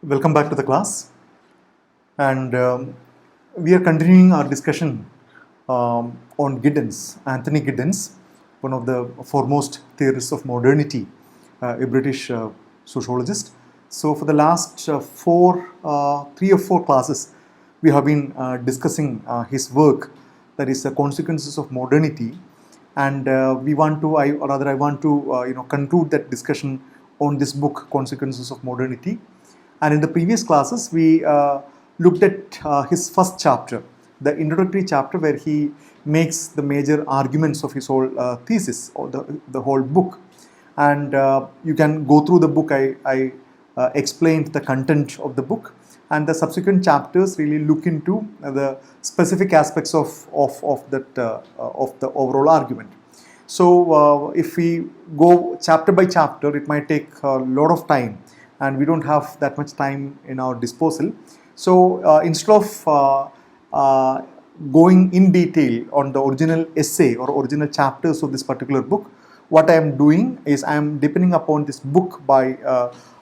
Welcome back to the class, and we are continuing our discussion on Giddens, Anthony Giddens, one of the foremost theorists of modernity, a British sociologist. So, for the last 3 or 4 classes, we have been discussing his work, that is, the consequences of modernity, and we want to, I want to, conclude that discussion on this book, Consequences of Modernity. And in the previous classes, we looked at his first chapter, the introductory chapter, where he makes the major arguments of his whole thesis or the whole book. And you can go through the book. I explained the content of the book, and the subsequent chapters really look into the specific aspects of the overall argument. So if we go chapter by chapter, it might take a lot of time, and we don't have that much time in our disposal. So instead of going in detail on the original essay or original chapters of this particular book, what I am doing is I am depending upon this book by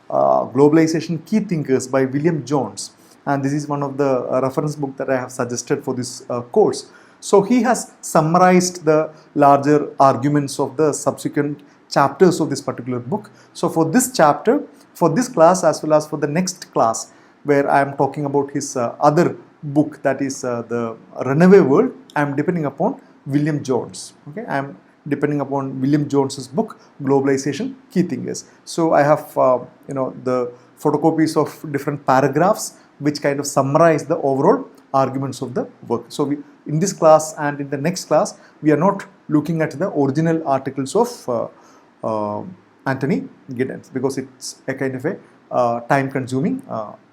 Globalization Key Thinkers by William Jones, and this is one of the reference book that I have suggested for this course. So he has summarized the larger arguments of the subsequent chapters of this particular book. So for this chapter, for this class, as well as for the next class, where I am talking about his other book, that is the Runaway World, I am depending upon William Jones. Okay, I am depending upon William Jones's book, Globalization Key Thinkers. So I have the photocopies of different paragraphs which kind of summarize the overall arguments of the work. So in this class and in the next class, we are not looking at the original articles of Anthony Giddens, because it's a kind of a time-consuming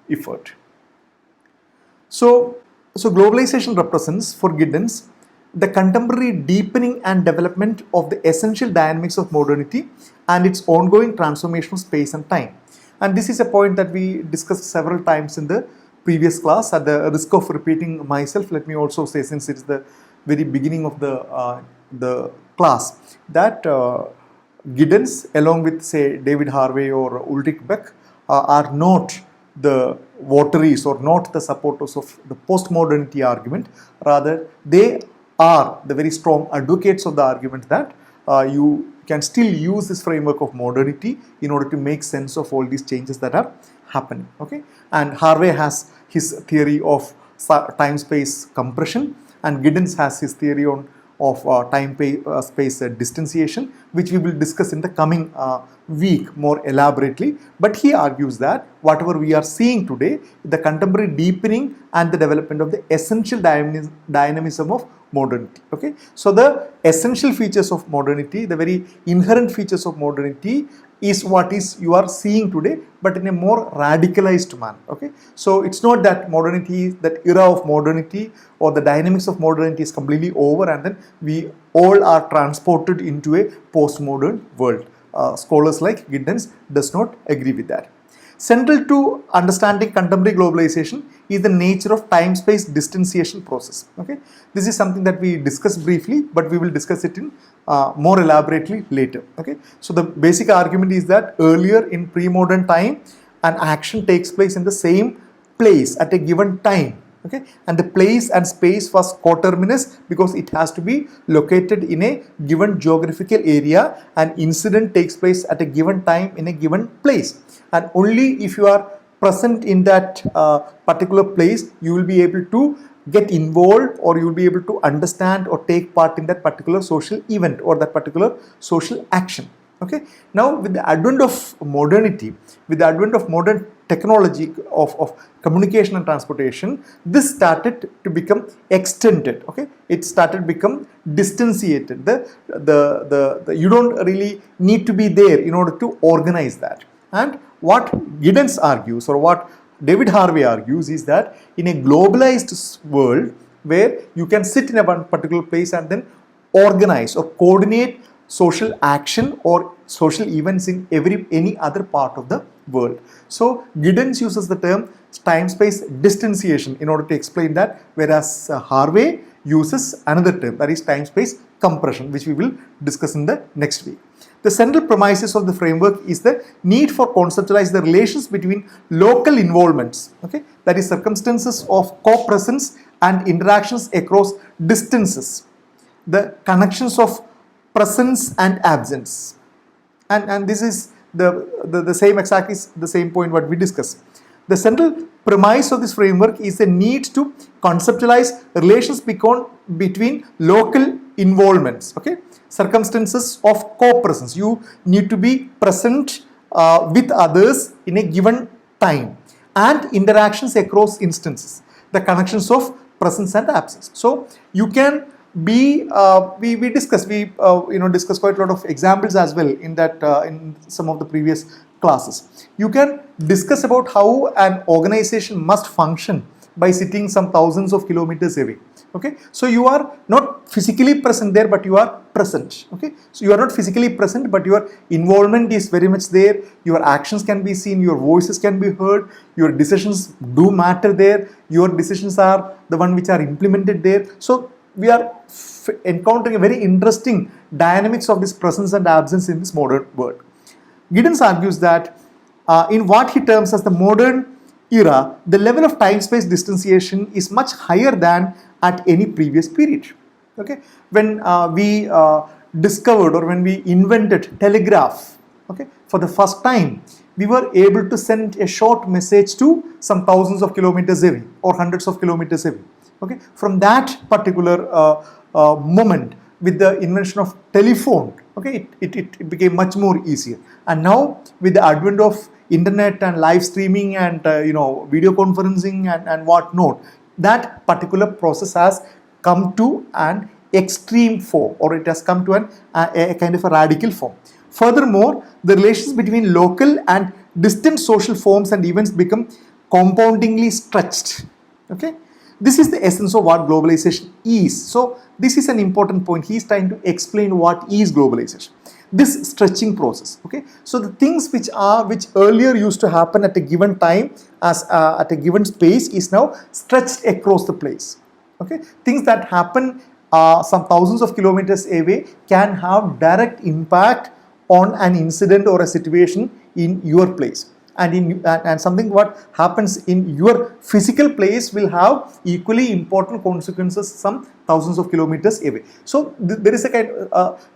effort. So globalization represents for Giddens the contemporary deepening and development of the essential dynamics of modernity and its ongoing transformation of space and time. And this is a point that we discussed several times in the previous class. At the risk of repeating myself, let me also say, since it's the very beginning of the class, that Giddens, along with, say, David Harvey or Ulrich Beck, are not the votaries or not the supporters of the postmodernity argument. Rather, they are the very strong advocates of the argument that you can still use this framework of modernity in order to make sense of all these changes that are happening. Okay, and Harvey has his theory of time-space compression, and Giddens has his theory of time-space distanciation, which we will discuss in the coming week more elaborately. But he argues that whatever we are seeing today, the contemporary deepening and the development of the essential dynamism of modernity. Okay, so the essential features of modernity, the very inherent features of modernity, is what is you are seeing today, but in a more radicalized manner. Okay, so it's not that modernity, that era of modernity or the dynamics of modernity is completely over and then we all are transported into a postmodern world. Scholars like Giddens does not agree with that. Central to understanding contemporary globalization is the nature of time-space distanciation process. Okay, this is something that we discussed briefly, but we will discuss it in more elaborately later. Okay, so the basic argument is that earlier in pre-modern time, an action takes place in the same place at a given time. Okay, and the place and space was coterminous because it has to be located in a given geographical area. An incident takes place at a given time in a given place, and only if you are present in that particular place, you will be able to get involved, or you will be able to understand or take part in that particular social event or that particular social action. Okay, now with the advent of modernity, with the advent of modern technology of communication and transportation, this started to become extended. Okay, it started to become distanciated. You don't really need to be there in order to organize that. And what Giddens argues, or what David Harvey argues, is that in a globalized world where you can sit in a one particular place and then organize or coordinate social action or social events in any other part of the world. So Giddens uses the term time-space distanciation in order to explain that, whereas Harvey uses another term, that is time-space compression, which we will discuss in the next week. The central premises of the framework is the need for conceptualize the relations between local involvements, okay, that is circumstances of co-presence and interactions across distances, the connections of presence and absence, and this is the same exactly the same point what we discussed. The central premise of this framework is the need to conceptualize relations between local involvements, okay, circumstances of co-presence. You need to be present with others in a given time, and interactions across instances, the connections of presence and absence. So you can be we discussed discuss quite a lot of examples as well in that in some of the previous classes. You can discuss about how an organization must function by sitting some thousands of kilometers away, okay. So you are not physically present there, but you are present, okay. So you are not physically present, but your involvement is very much there. Your actions can be seen, your voices can be heard, your decisions do matter there, your decisions are the one which are implemented there. So we are encountering a very interesting dynamics of this presence and absence in this modern world. Giddens argues that in what he terms as the modern era, the level of time-space distanciation is much higher than at any previous period. Okay, when we discovered or when we invented telegraph, okay, for the first time, we were able to send a short message to some thousands of kilometers away or hundreds of kilometers away. Okay, from that particular moment, with the invention of telephone, okay, it became much more easier. And now with the advent of internet and live streaming and video conferencing and whatnot, that particular process has come to an extreme form, or it has come to a kind of a radical form. Furthermore, the relations between local and distant social forms and events become compoundingly stretched. Okay. This is the essence of what globalization is. So this is an important point. He is trying to explain what is globalization. This stretching process. Okay. So the things which earlier used to happen at a given time as at a given space is now stretched across the place. Okay. Things that happen some thousands of kilometers away can have direct impact on an incident or a situation in your place. And something what happens in your physical place will have equally important consequences some thousands of kilometers away. So there is a kind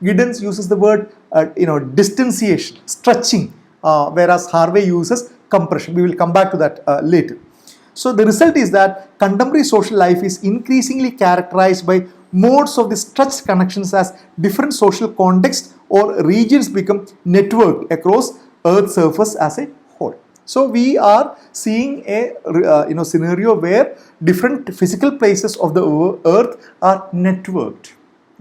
Giddens uses the word distanciation, stretching, whereas Harvey uses compression. We will come back to that later. So the result is that contemporary social life is increasingly characterized by modes of the stretched connections as different social contexts or regions become networked across Earth's surface as a whole. So we are seeing a scenario where different physical places of the Earth are networked.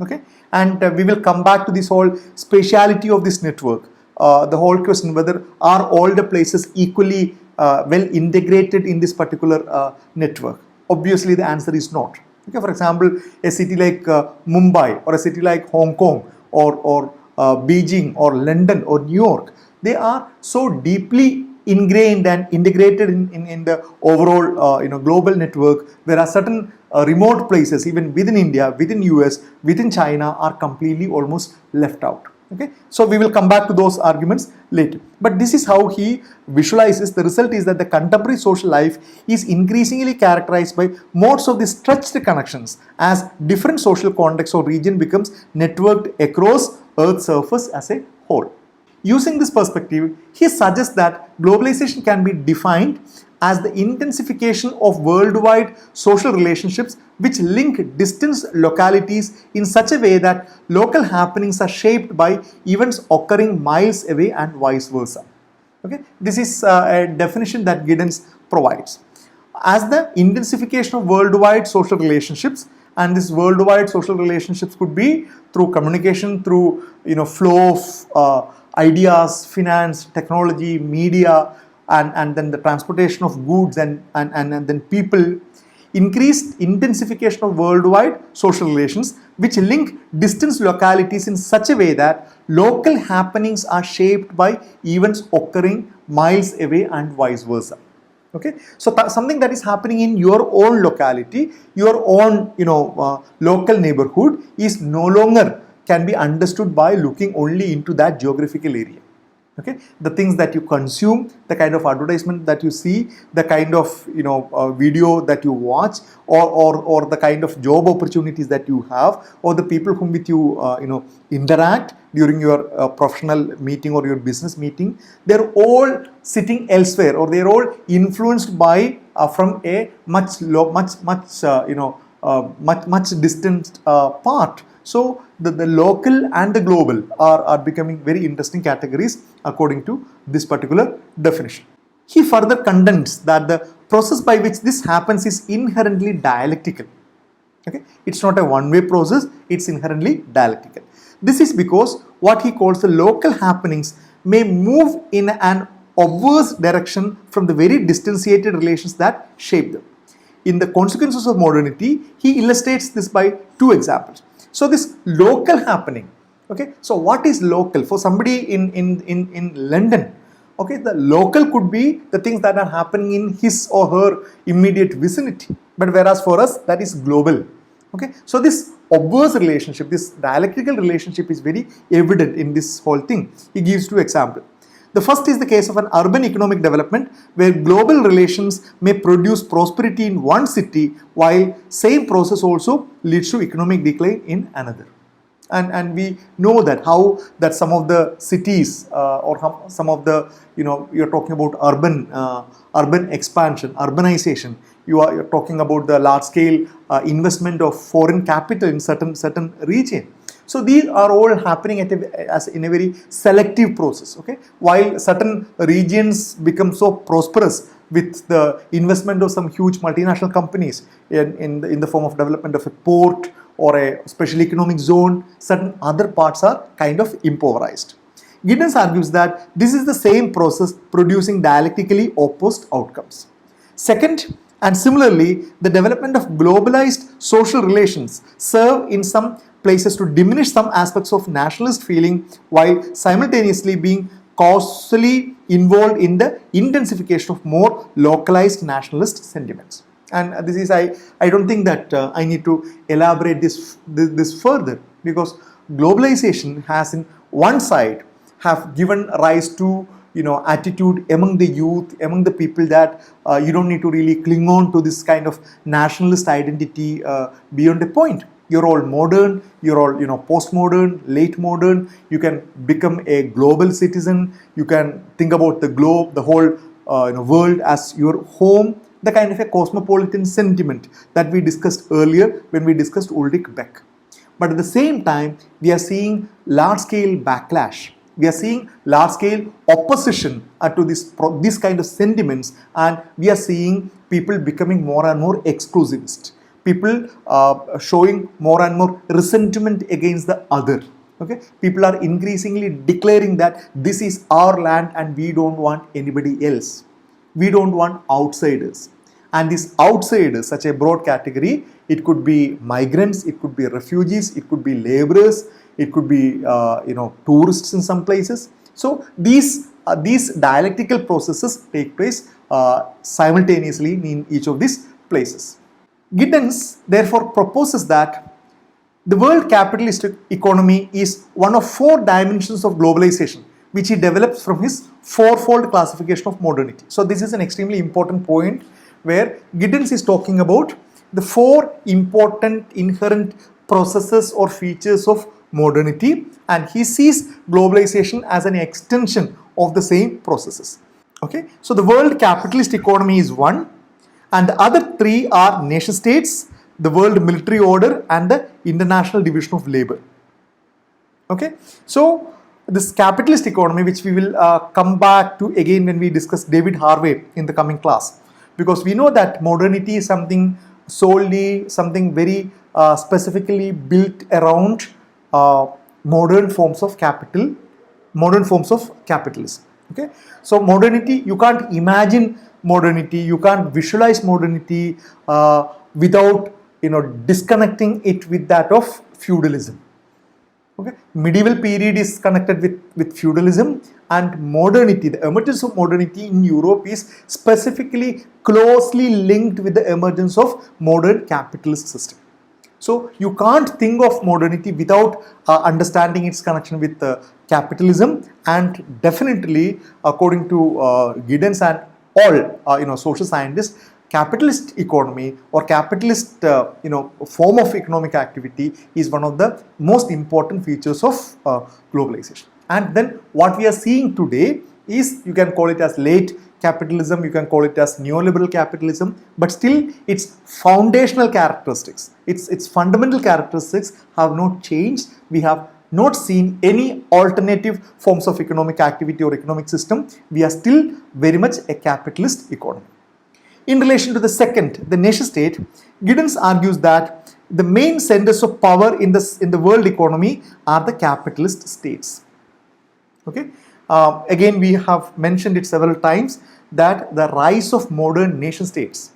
Okay, and we will come back to this whole spatiality of this network. The whole question whether are all the places equally well integrated in this particular network. Obviously, the answer is not. Okay, for example, a city like Mumbai or a city like Hong Kong or Beijing or London or New York, they are so deeply ingrained and integrated in the overall global network. There are certain remote places even within India, within US, within China are completely almost left out. Okay, so we will come back to those arguments later. But this is how he visualizes. The result is that the contemporary social life is increasingly characterized by modes of the stretched connections as different social context or region becomes networked across Earth's surface as a whole. Using this perspective, he suggests that globalization can be defined as the intensification of worldwide social relationships which link distant localities in such a way that local happenings are shaped by events occurring miles away and vice versa. Okay, this is a definition that Giddens provides. As the intensification of worldwide social relationships, and this worldwide social relationships could be through communication, through flow of ideas, finance, technology, media, and then the transportation of goods and then people. Increased intensification of worldwide social relations which link distant localities in such a way that local happenings are shaped by events occurring miles away and vice versa. Okay, so something that is happening in your own locality, your own local neighborhood is no longer can be understood by looking only into that geographical area. Okay, the things that you consume, the kind of advertisement that you see, the kind of video that you watch, or the kind of job opportunities that you have, or the people whom with you interact during your professional meeting or your business meeting, they're all sitting elsewhere, or they're all influenced by from a much distant part. So the local and the global are becoming very interesting categories according to this particular definition. He further contends that the process by which this happens is inherently dialectical. Okay? It's not a one-way process, it's inherently dialectical. This is because what he calls the local happenings may move in an obverse direction from the very distantiated relations that shape them. In the consequences of modernity, he illustrates this by two examples. So this local happening, okay, so what is local? For somebody in London, okay, the local could be the things that are happening in his or her immediate vicinity, but whereas for us that is global. Okay, so this obverse relationship, this dialectical relationship is very evident in this whole thing. He gives two examples. The first is the case of an urban economic development where global relations may produce prosperity in one city while same process also leads to economic decline in another. And we know that how that some of the cities or some of the, you're talking about urban expansion, urbanization, you're talking about the large scale investment of foreign capital in certain region. So these are all happening in a very selective process. Okay, while certain regions become so prosperous with the investment of some huge multinational companies in the form of development of a port or a special economic zone, certain other parts are kind of impoverished. Giddens argues that this is the same process producing dialectically opposed outcomes. Second, and similarly, the development of globalized social relations serve in some places to diminish some aspects of nationalist feeling while simultaneously being causally involved in the intensification of more localized nationalist sentiments. And this is, I don't think that I need to elaborate this further, because globalization has in one side have given rise to attitude among the youth, among the people that you don't need to really cling on to this kind of nationalist identity beyond a point. You're all modern, you're all postmodern, late modern, you can become a global citizen, you can think about the globe, the whole world as your home, the kind of a cosmopolitan sentiment that we discussed earlier when we discussed Ulrich Beck. But at the same time, we are seeing large-scale backlash. We are seeing large-scale opposition to this kind of sentiments, and we are seeing people becoming more and more exclusivist. People showing more and more resentment against the other. Okay, people are increasingly declaring that this is our land and we don't want anybody else. We don't want outsiders. And these outsiders, such a broad category, it could be migrants, it could be refugees, it could be laborers, it could be tourists in some places. So these dialectical processes take place simultaneously in each of these places. Giddens therefore proposes that the world capitalist economy is one of four dimensions of globalization, which he develops from his fourfold classification of modernity. So this is an extremely important point where Giddens is talking about the four important inherent processes or features of modernity, and he sees globalization as an extension of the same processes. Okay, so the world capitalist economy is one, and the other three are nation states, the world military order, and the international division of labor. Okay, so this capitalist economy, which we will come back to again when we discuss David Harvey in the coming class, because we know that modernity is something very specifically built around modern forms of capital, modern forms of capitalism. Okay, so modernity, you can't imagine modernity, you can't visualize modernity without disconnecting it with that of feudalism. Okay, medieval period is connected with feudalism, and modernity, the emergence of modernity in Europe is specifically closely linked with the emergence of modern capitalist system. So you can't think of modernity without understanding its connection with capitalism, and definitely, according to Giddens and all social scientists, capitalist economy or capitalist form of economic activity is one of the most important features of globalization. And then what we are seeing today is, you can call it as late capitalism, you can call it as neoliberal capitalism, but still its foundational characteristics, its fundamental characteristics have not changed. We have not seen any alternative forms of economic activity or economic system. We are still very much a capitalist economy. In relation to the second, the nation state, Giddens argues that the main centers of power in the world economy are the capitalist states. Okay. Again, we have mentioned it several times that the rise of modern nation states,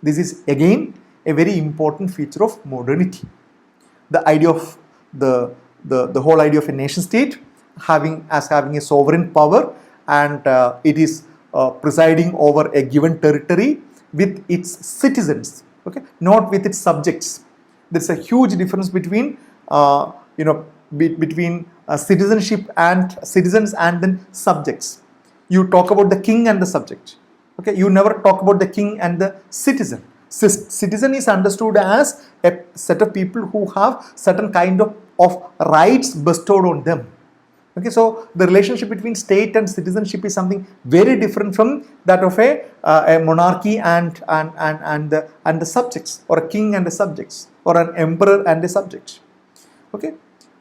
this is again a very important feature of modernity. The idea of the whole idea of a nation state having a sovereign power, and it is presiding over a given territory with its citizens, okay, not with its subjects. There's a huge difference between citizenship and citizens and then subjects. You talk about the king and the subject, okay, you never talk about the king and the citizen. Citizen is understood as a set of people who have certain kind of rights bestowed on them. Okay, so the relationship between state and citizenship is something very different from that of a monarchy and the subjects, or a king and the subjects, or an emperor and a subject. Okay,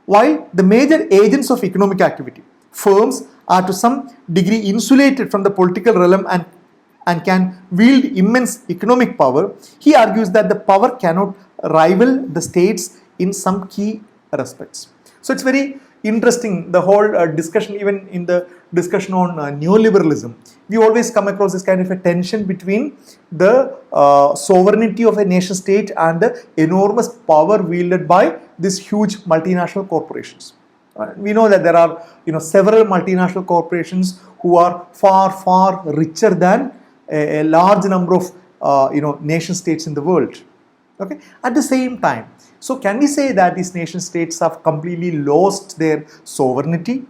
while the major agents of economic activity, firms, are to some degree insulated from the political realm and can wield immense economic power, he argues that the power cannot rival the states in some key respects. So it's very interesting, the whole discussion, even in the discussion on neoliberalism, we always come across this kind of a tension between the sovereignty of a nation state and the enormous power wielded by these huge multinational corporations. We know that there are several multinational corporations who are far richer than a large number of nation states in the world. Okay, at the same time, so can we say that these nation states have completely lost their sovereignty?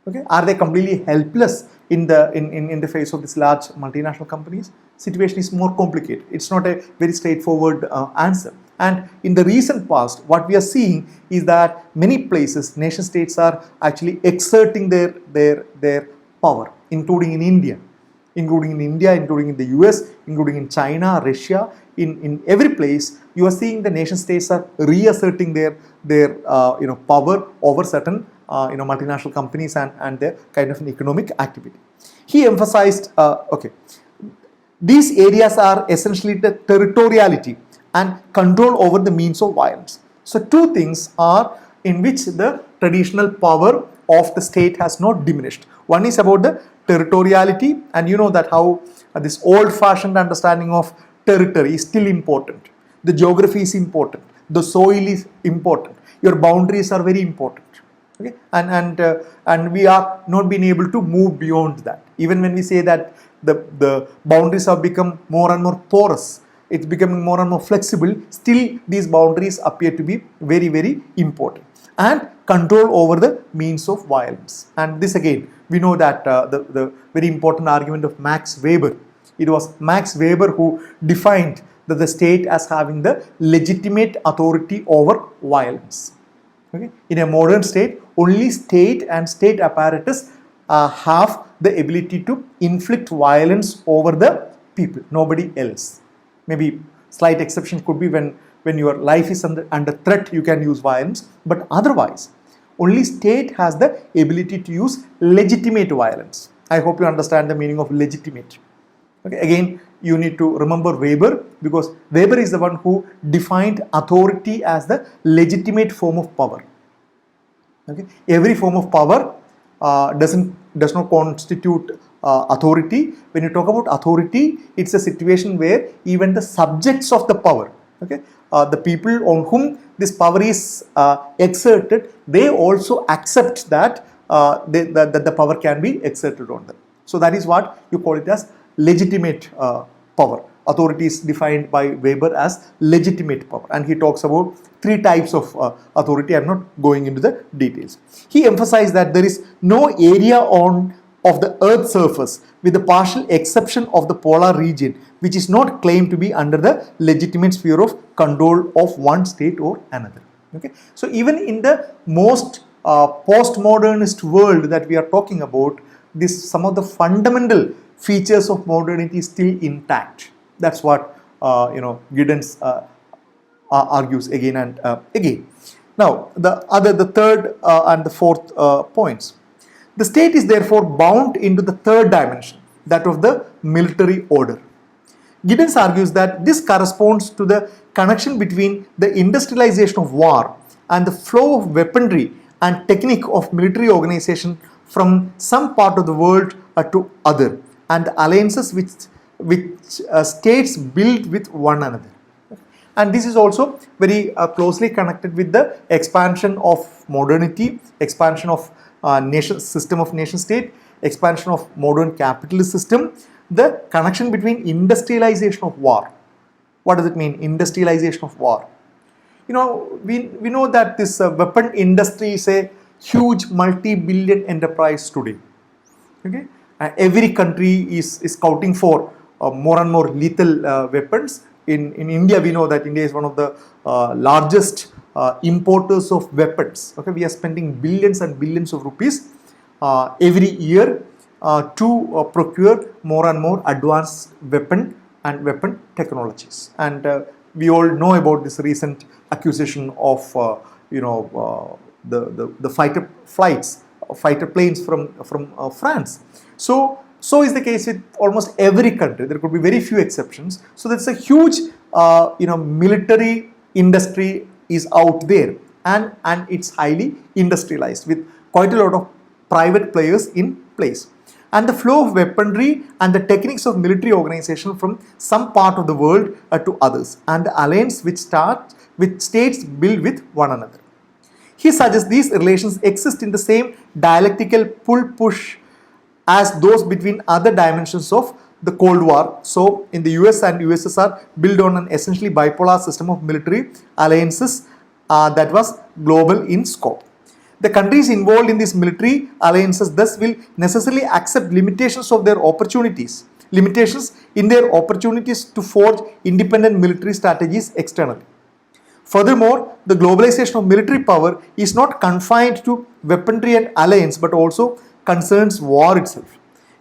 Okay, are they completely helpless in the face of these large multinational companies? Situation is more complicated. It's not a very straightforward answer. And in the recent past, what we are seeing is that many places nation states are actually exerting their power, including in India, including in the US, including in China, Russia. In every place, you are seeing the nation states are reasserting their power over certain multinational companies and their kind of an economic activity. He emphasized, these areas are essentially the territoriality and control over the means of violence. So two things are in which the traditional power of the state has not diminished. One is about the territoriality, and you know that how this old-fashioned understanding of territory is still important. The geography is important. The soil is important. Your boundaries are very important. Okay, and we are not being able to move beyond that. Even when we say that the boundaries have become more and more porous, it's becoming more and more flexible, still these boundaries appear to be very important. And control over the means of violence. And this again, we know that the very important argument of Max Weber. It was Max Weber who defined that the state as having the legitimate authority over violence. Okay? In a modern state, only state and state apparatus have the ability to inflict violence over the people, nobody else. Maybe slight exception could be when your life is under threat, you can use violence, but otherwise, only state has the ability to use legitimate violence. I hope you understand the meaning of legitimate. Okay, again, you need to remember Weber, because Weber is the one who defined authority as the legitimate form of power. Okay, every form of power does not constitute authority. When you talk about authority, it's a situation where even the subjects of the power, okay, the people on whom this power is exerted, they also accept that the power can be exerted on them. So that is what you call it as legitimate power. authority is defined by Weber as legitimate power, and he talks about three types of authority. I'm not going into the details. He emphasized that there is no area of the Earth's surface, with the partial exception of the polar region, which is not claimed to be under the legitimate sphere of control of one state or another. Okay, so even in the most postmodernist world that we are talking about, some of the fundamental features of modernity is still intact. That's what Giddens argues again and again. Now, the third and the fourth points. The state is therefore bound into the third dimension, that of the military order. Giddens argues that this corresponds to the connection between the industrialization of war and the flow of weaponry and technique of military organization from some part of the world to other, and the alliances which states build with one another. And this is also very closely connected with the expansion of modernity, expansion of system of nation state, expansion of modern capitalist system, the connection between industrialization of war. What does it mean, industrialization of war? We know that this weapon industry is a huge multi-billion enterprise today. Okay, every country is scouting for more and more lethal weapons. In India, we know that India is one of the largest importers of weapons. Okay, we are spending billions and billions of rupees every year to procure more and more advanced weapon technologies. And we all know about this recent acquisition of the fighter planes from France. So is the case with almost every country. There could be very few exceptions. So that's a huge military industry is out there, and it's highly industrialized with quite a lot of private players in place. And the flow of weaponry and the techniques of military organization from some part of the world to others, and the alliance which states build with one another. He suggests these relations exist in the same dialectical pull-push as those between other dimensions of the Cold War. So in the US and USSR built on an essentially bipolar system of military alliances that was global in scope. The countries involved in these military alliances thus will necessarily accept limitations in their opportunities to forge independent military strategies externally. Furthermore, the globalization of military power is not confined to weaponry and alliance, but also concerns war itself.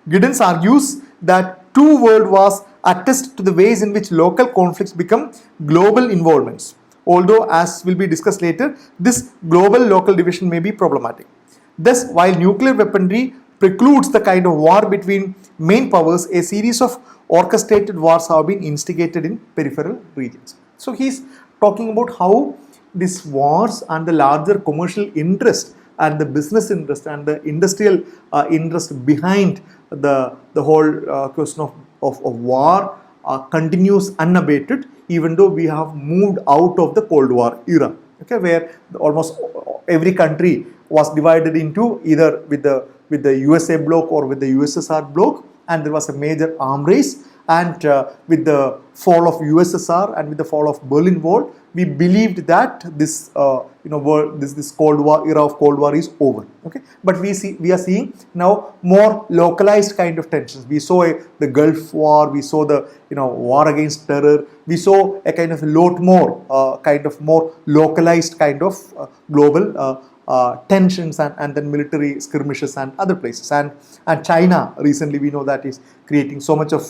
Giddens argues that two world wars attest to the ways in which local conflicts become global involvements. Although, as will be discussed later, this global-local division may be problematic. Thus, while nuclear weaponry precludes the kind of war between main powers, a series of orchestrated wars have been instigated in peripheral regions. So he's talking about how these wars and the larger commercial interest and the business interest and the industrial interest behind the whole question of war continues unabated, even though we have moved out of the Cold War era, okay, where almost every country was divided into either with the USA bloc or with the USSR bloc, and there was a major arm race. And with the fall of USSR and with the fall of Berlin Wall, we believed that this this Cold War era of Cold War is over. Okay, but we are seeing now more localized kind of tensions. We saw the Gulf War, we saw the war against terror. We saw a kind of lot more kind of more localized kind of global tensions and then military skirmishes and other places. And China recently, we know that is creating so much of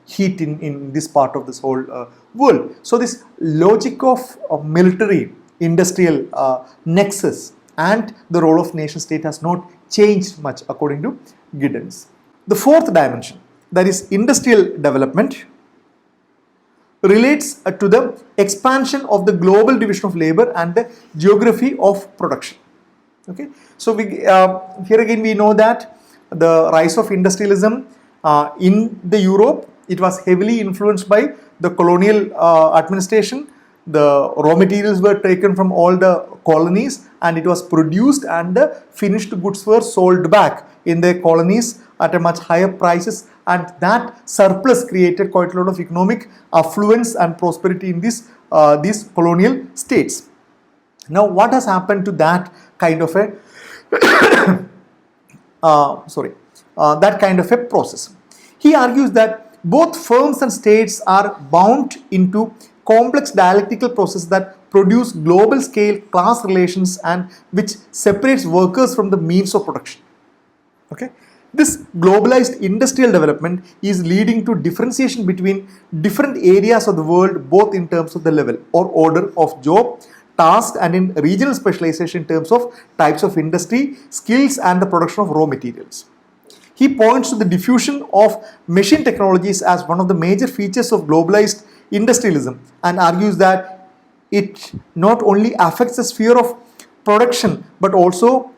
heat in this part of this whole world. So this logic of military industrial nexus and the role of nation state has not changed much according to Giddens. The fourth dimension, that is industrial development, relates to the expansion of the global division of labor and the geography of production. Okay, so here again we know that the rise of industrialism in the Europe, it was heavily influenced by the colonial administration. the raw materials were taken from all the colonies and it was produced, and the finished goods were sold back in their colonies at a much higher prices, and that surplus created quite a lot of economic affluence and prosperity in these colonial states. Now, what has happened to that kind of a that kind of a process? He argues that both firms and states are bound into complex dialectical processes that produce global scale class relations and which separates workers from the means of production. Okay, this globalized industrial development is leading to differentiation between different areas of the world, both in terms of the level or order of job, task, and in regional specialization in terms of types of industry, skills, and the production of raw materials. He points to the diffusion of machine technologies as one of the major features of globalized industrialism and argues that it not only affects the sphere of production but also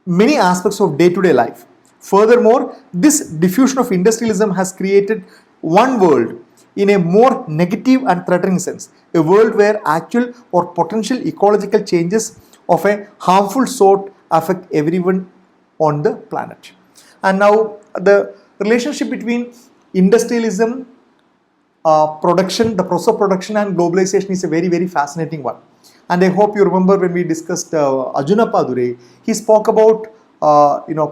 many aspects of day-to-day life. Furthermore, this diffusion of industrialism has created one world in a more negative and threatening sense, a world where actual or potential ecological changes of a harmful sort affect everyone on the planet. And now the relationship between industrialism, production, the process of production, and globalization is a very, very fascinating one. And I hope you remember when we discussed Arjuna Padure, he spoke about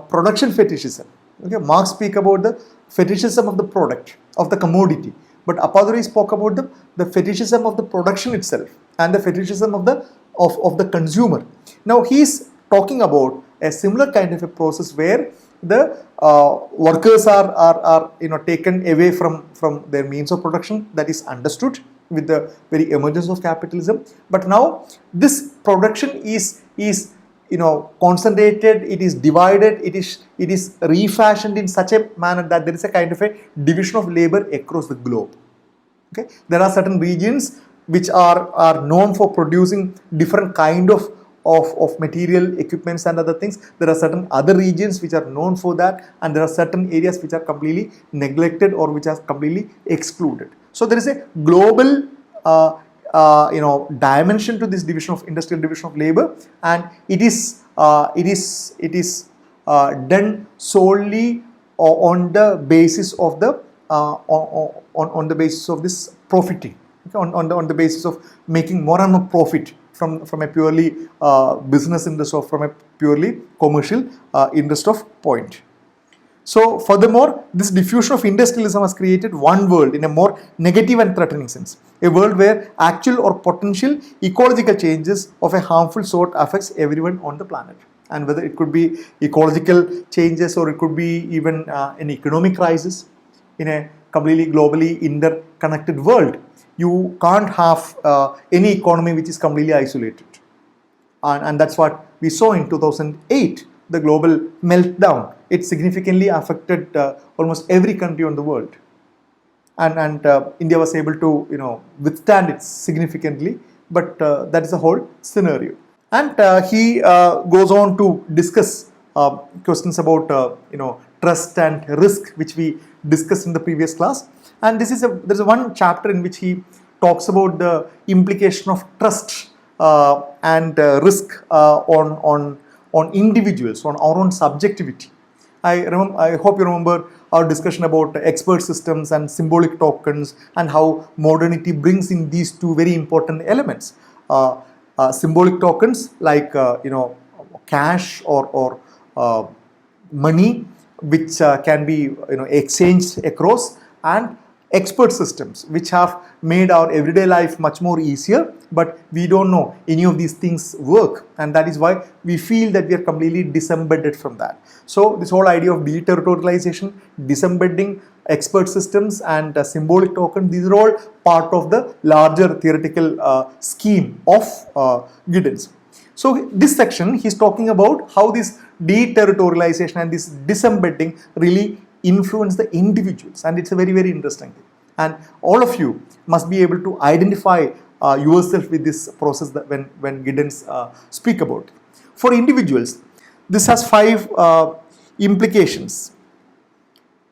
production fetishism. Okay, Marx speak about the fetishism of the product, of the commodity, but Appadure spoke about the fetishism of the production itself and the fetishism of the consumer. Now he is talking about a similar kind of a process where the workers are taken away from their means of production. That is understood with the very emergence of capitalism. But now this production is concentrated, it is divided, it is refashioned in such a manner that there is a kind of a division of labor across the globe. Okay, there are certain regions which are known for producing different kind of material, equipments and other things. There are certain other regions which are known for that, and there are certain areas which are completely neglected or which are completely excluded. So there is a global dimension to this industrial division of labor, and it is done solely on the basis of on the basis of this profiting, okay? on the basis of making more and more profit from a purely business interest or from a purely commercial interest of point. So furthermore, this diffusion of industrialism has created one world in a more negative and threatening sense, a world where actual or potential ecological changes of a harmful sort affects everyone on the planet. And whether it could be ecological changes or it could be even an economic crisis in a completely globally interconnected world. You can't have any economy which is completely isolated. And that's what we saw in 2008, the global meltdown. It significantly affected almost every country on the world. And India was able to withstand it significantly, but that is the whole scenario. And he goes on to discuss questions about trust and risk, which we discussed in the previous class. And there's one chapter in which he talks about the implication of trust and risk on individuals, on our own subjectivity. I hope you remember our discussion about expert systems and symbolic tokens and how modernity brings in these two very important elements. Symbolic tokens like cash or money, which can be exchanged across, and expert systems which have made our everyday life much more easier, but we don't know any of these things work, and that is why we feel that we are completely disembedded from that. So this whole idea of deterritorialization, disembedding, expert systems and symbolic token, these are all part of the larger theoretical scheme of Giddens. So this section he's talking about how this deterritorialization and this disembedding really influence the individuals, and it's a very, very interesting thing. And all of you must be able to identify yourself with this process that when Giddens speak about it. For individuals, this has 5 implications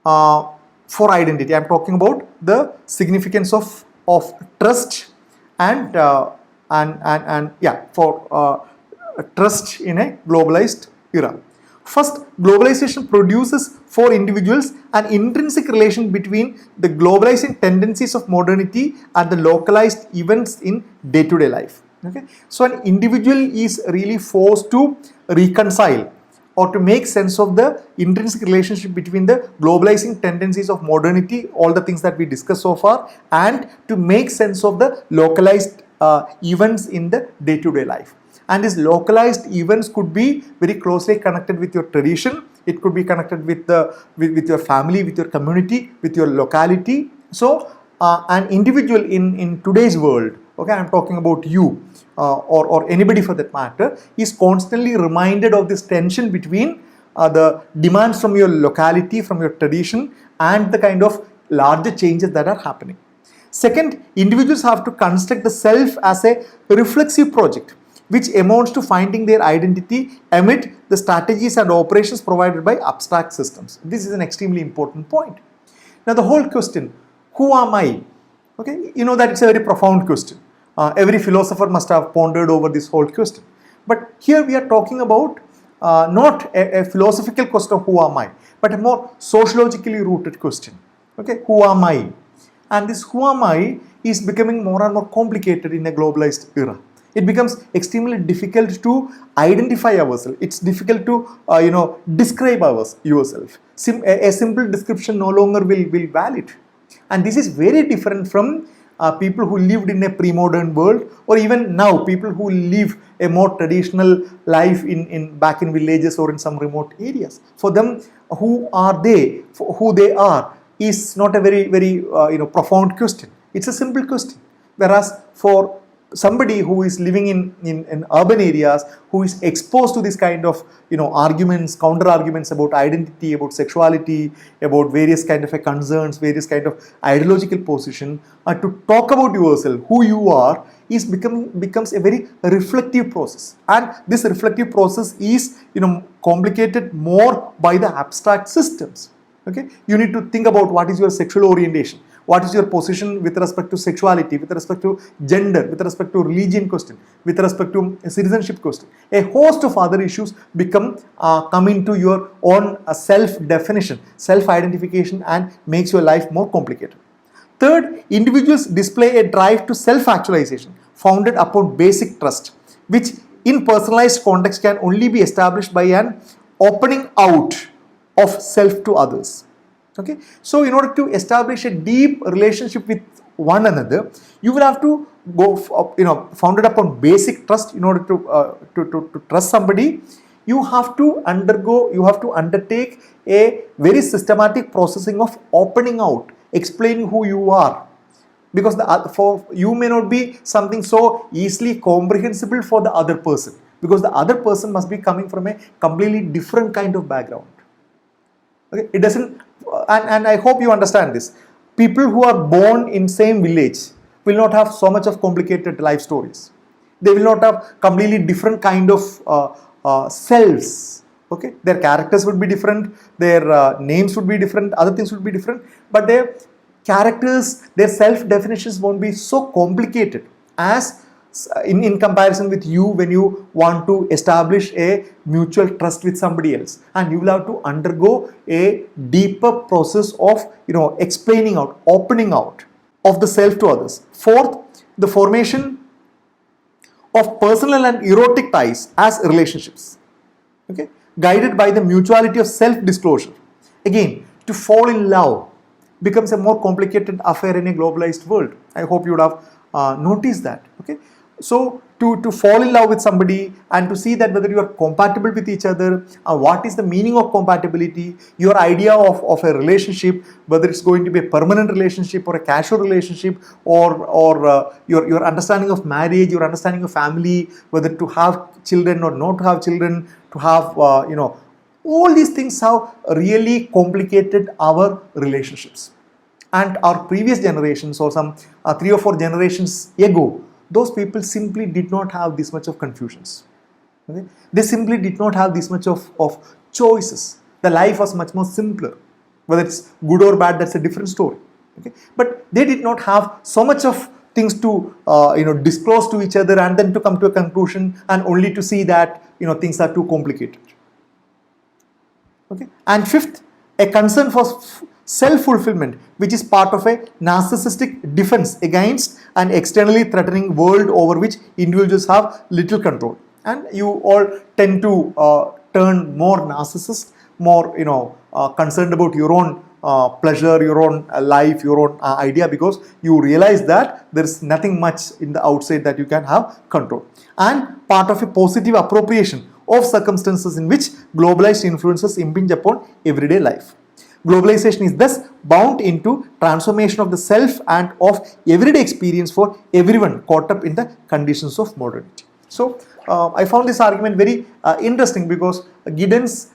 for identity. I'm talking about the significance of trust and for trust in a globalized era. First, globalization produces for individuals an intrinsic relation between the globalizing tendencies of modernity and the localized events in day-to-day life. Okay, so an individual is really forced to reconcile or to make sense of the intrinsic relationship between the globalizing tendencies of modernity, all the things that we discussed so far, and to make sense of the localized events in the day-to-day life. And these localized events could be very closely connected with your tradition. It could be connected with with your family, with your community, with your locality. So an individual in today's world, okay, I'm talking about you or anybody for that matter, is constantly reminded of this tension between the demands from your locality, from your tradition, and the kind of larger changes that are happening. Second, individuals have to construct the self as a reflexive project, which amounts to finding their identity amid the strategies and operations provided by abstract systems. This is an extremely important point. Now, the whole question, who am I? Okay, you know that it's a very profound question. Every philosopher must have pondered over this whole question. But here we are talking about not a philosophical question of who am I, but a more sociologically rooted question. Okay, who am I? And this who am I is becoming more and more complicated in a globalized era. It becomes extremely difficult to identify ourselves. It's difficult to describe yourself. A simple description no longer will valid. And this is very different from people who lived in a pre-modern world, or even now people who live a more traditional life back in villages or in some remote areas. For them, who are they? Who they are is not a very profound question. It's a simple question. Whereas for somebody who is living in urban areas, who is exposed to this kind of arguments, counter arguments about identity, about sexuality, about various kind of concerns, various kind of ideological position, to talk about yourself, who you are, becomes a very reflective process. And this reflective process is complicated more by the abstract systems. Okay, you need to think about what is your sexual orientation, what is your position with respect to sexuality, with respect to gender, with respect to religion question, with respect to citizenship question. A host of other issues come into your own self-definition, self-identification, and makes your life more complicated. Third, individuals display a drive to self-actualization founded upon basic trust, which in personalized context can only be established by an opening out of self to others. Okay, so in order to establish a deep relationship with one another, you will have to go founded upon basic trust. In order to trust somebody, you have to undertake a very systematic processing of opening out, explaining who you are, because for you may not be something so easily comprehensible for the other person, because the other person must be coming from a completely different kind of background. Okay, it doesn't, and I hope you understand this. People who are born in same village will not have so much of complicated life stories. They will not have completely different kind of selves. Okay, their characters would be different, their names would be different, other things would be different, but their characters, their self-definitions won't be so complicated as in comparison with you when you want to establish a mutual trust with somebody else, and you will have to undergo a deeper process of explaining out, opening out of the self to others. Fourth, the formation of personal and erotic ties as relationships, okay, guided by the mutuality of self-disclosure. Again, to fall in love becomes a more complicated affair in a globalized world. I hope you would have noticed that. Okay, so to fall in love with somebody and to see that whether you are compatible with each other, what is the meaning of compatibility, your idea of a relationship, whether it's going to be a permanent relationship or a casual relationship, or your understanding of marriage, your understanding of family, whether to have children or not to have children, to have all these things have really complicated our relationships. And our previous generations, or some 3 or 4 generations ago, those people simply did not have this much of confusions. Okay? They simply did not have this much of choices. The life was much more simpler. Whether it's good or bad, that's a different story. Okay? But they did not have so much of things to disclose to each other and then to come to a conclusion, and only to see that things are too complicated. Okay. And fifth, a concern for self-fulfillment, which is part of a narcissistic defense against an externally threatening world over which individuals have little control. And you all tend to turn more narcissist, more concerned about your own pleasure, your own life, your own idea, because you realize that there is nothing much in the outside that you can have control. And part of a positive appropriation of circumstances in which globalized influences impinge upon everyday life. Globalization is thus bound into transformation of the self and of everyday experience for everyone caught up in the conditions of modernity. So I found this argument very interesting, because Giddens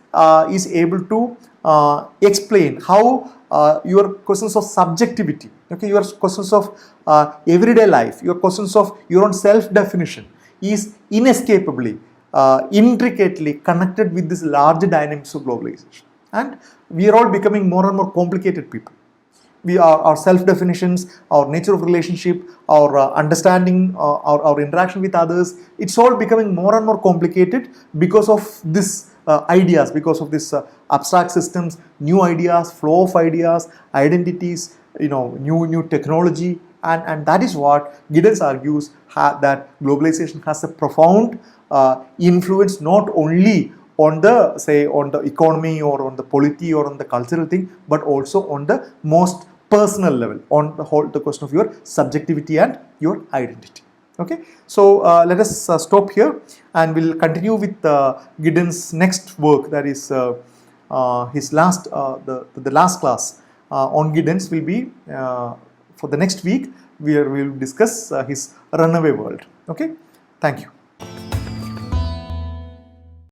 is able to explain how your questions of subjectivity, okay, your questions of everyday life, your questions of your own self-definition is inescapably, intricately connected with this larger dynamics of globalization. And we are all becoming more and more complicated people. Our self-definitions, our nature of relationship, our understanding, our interaction with others, it's all becoming more and more complicated because of this ideas, because of this abstract systems, new ideas, flow of ideas, identities, new technology, and that is what Giddens argues that globalization has a profound influence not only on the economy or on the polity or on the cultural thing, but also on the most personal level, on the question of your subjectivity and your identity. Okay, so let us stop here, and we'll continue with Giddens' next work, that is his last, the last class on Giddens will be for the next week, where we will discuss his Runaway World. Okay, thank you.